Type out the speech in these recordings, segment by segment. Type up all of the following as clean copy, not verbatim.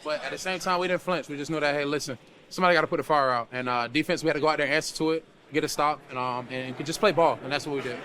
But at the same time, we didn't flinch. We just knew that, hey, listen, somebody got to put the fire out. And defense, we had to go out there and answer to it, get a stop, and just play ball. And that's what we did.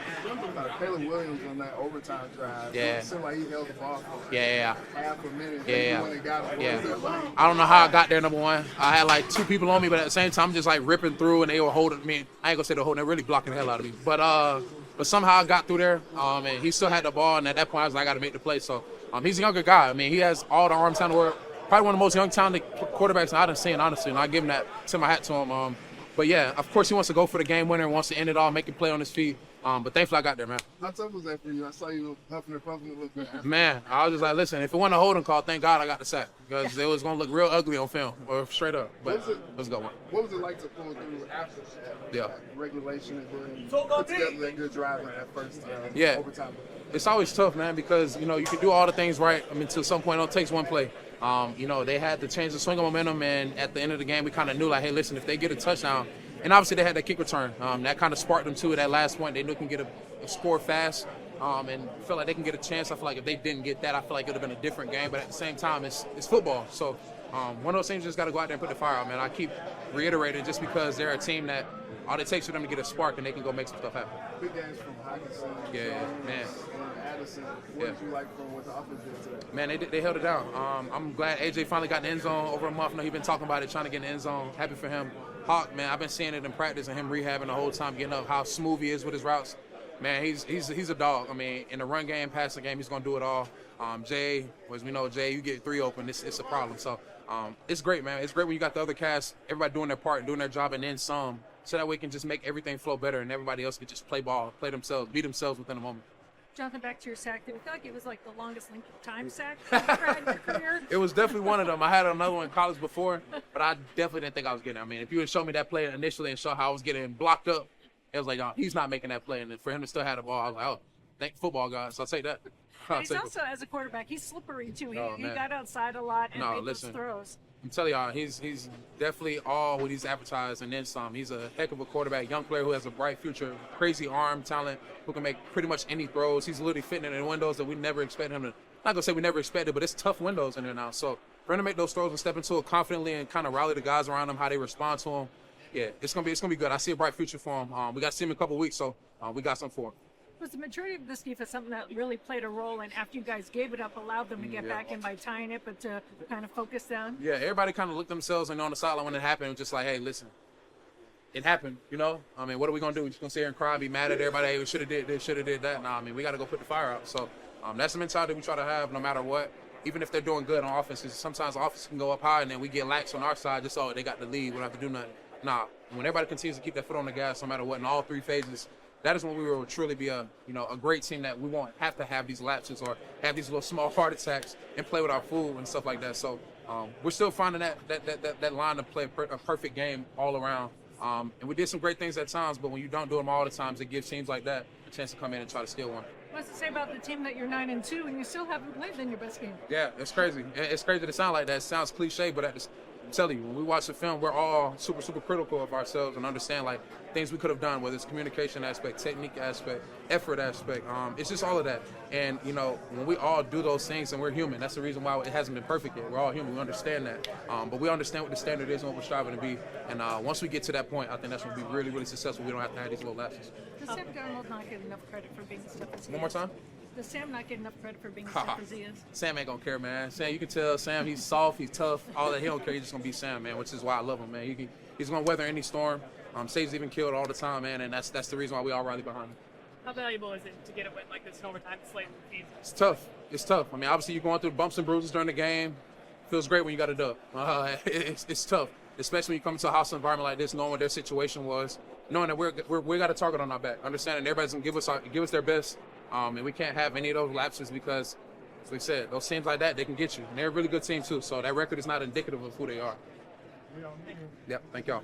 Caleb Williams on that overtime drive. Yeah. It seemed like he held the ball for Yeah. half a minute. Yeah. When he got it. Yeah. I don't know how I got there, number one. I had like 2 people on me, but at the same time, I'm just like ripping through, and they were holding me. I ain't gonna say they're holding, they're really blocking the hell out of me. But somehow I got through there, and he still had the ball, and at that point, I was like, I got to make the play. So he's a younger guy. I mean, he has all the arm talent in the world. Probably one of the most young talented quarterbacks I've seen, honestly, and I give him that, tip my hat to him. But yeah, of course he wants to go for the game winner and wants to end it all, make a play on his feet. But thankfully I got there, man. How tough was that for you? I saw you huffing and puffing a little bit. Man, I was just like, listen, if it wasn't a holding call, thank God I got the sack, because it was going to look real ugly on film, or straight up. But let's go. What was it like to pull through after regulation and then put together that good drive in that first overtime? It's always tough, man, because, you can do all the things right. I mean, to some point, it takes one play. They had to change the swing of momentum, and at the end of the game, we kind of knew, like, hey, listen, if they get a touchdown, and obviously they had that kick return. That kind of sparked them, too, at that last point. They knew they can get a score fast and feel like they can get a chance. I feel like if they didn't get that, I feel like it would have been a different game. But at the same time, it's football. So one of those things just got to go out there and put the fire out, man. I keep reiterating just because they're a team that all it takes for them to get a spark and they can go make some stuff happen. Big games from Hockenson, man. and Addison. What did you like from what the offense did today? Man, they held it down. I'm glad AJ finally got in the end zone over a month. He's been talking about it, trying to get in the end zone. Happy for him. Hawk, man, I've been seeing it in practice and him rehabbing the whole time, getting up, how smooth he is with his routes. Man, he's a dog. I mean, in the run game, passing game, he's going to do it all. Jay, as we know, Jay, you get 3 open, it's a problem. So it's great, man. It's great when you got the other cast, everybody doing their part and doing their job, and then some, so that way we can just make everything flow better and everybody else can just play ball, play themselves, be themselves within a moment. Jonathan, back to your sack. Did it feel like it was like the longest length of time sack you've had in your career? It was definitely one of them. I had another one in college before, but I definitely didn't think I was getting it. I mean, if you had shown me that play initially and show how I was getting blocked up, it was like, oh, he's not making that play. And for him to still have the ball, I was like, oh, thank football gods. So I'll take that. He's also, as a quarterback, he's slippery, too. He got outside a lot and made those throws. I'm telling y'all, he's definitely all what he's advertised and then some. He's a heck of a quarterback, young player who has a bright future, crazy arm talent, who can make pretty much any throws. He's literally fitting in windows that we never expected him to. Not going to say we never expected, but it's tough windows in there now. So for him to make those throws and step into it confidently and kind of rally the guys around him, how they respond to him, yeah, it's gonna be good. I see a bright future for him. We got to see him in a couple of weeks, so we got something for him. Was the majority of this defense something that really played a role in after you guys gave it up, allowed them to get back in by tying it, but to kind of focus down? Yeah, everybody kind of looked themselves and on the sideline when it happened. It was just like, hey, listen, it happened, I mean, what are we going to do? We're just going to sit here and cry and be mad at everybody. Hey, we should have did this, should have did that. Nah, I mean, we got to go put the fire out. So that's the mentality we try to have no matter what. Even if they're doing good on offense, sometimes offense can go up high and then we get lax on our side just so they got the lead. We don't have to do nothing. Nah, when everybody continues to keep their foot on the gas no matter what in all 3 phases, that is when we will truly be a great team that we won't have to have these lapses or have these little small heart attacks and play with our food and stuff like that. So we're still finding that line to play a perfect game all around. And we did some great things at times, but when you don't do them all the times, it gives teams like that a chance to come in and try to steal one. What's it say about the team that you're 9-2 and you still haven't played in your best game? Yeah, it's crazy. It's crazy to sound like that. It sounds cliche, but I'm telling you, when we watch the film, we're all super, super critical of ourselves and understand like things we could have done, whether it's communication aspect, technique aspect, effort aspect. It's just all of that. And, when we all do those things and we're human, that's the reason why it hasn't been perfect yet. We're all human. We understand that. But we understand what the standard is and what we're striving to be. And once we get to that point, I think that's when we'll be really, really successful. We don't have to have these little lapses. Does Sam Darnold not get enough credit for being as tough as he is? One more time? Does Sam not get enough credit for being as tough as he is? Sam ain't gonna care, man. Sam, you can tell Sam he's soft, he's tough, all that. He don't care. He's just gonna be Sam, man, which is why I love him, man. He's gonna weather any storm. Saves even killed all the time, man, and that's the reason why we all rally behind him. How valuable is it to get a win like this in overtime late in the season? It's tough. It's tough. I mean, obviously you're going through bumps and bruises during the game. Feels great when you got a dub. It's tough, especially when you come into a hostile environment like this, knowing what their situation was, knowing that we got a target on our back, understanding everybody's gonna give us their best. And we can't have any of those lapses because, as we said, those teams like that, they can get you. And they're a really good team, too. So that record is not indicative of who they are. Yep, thank y'all.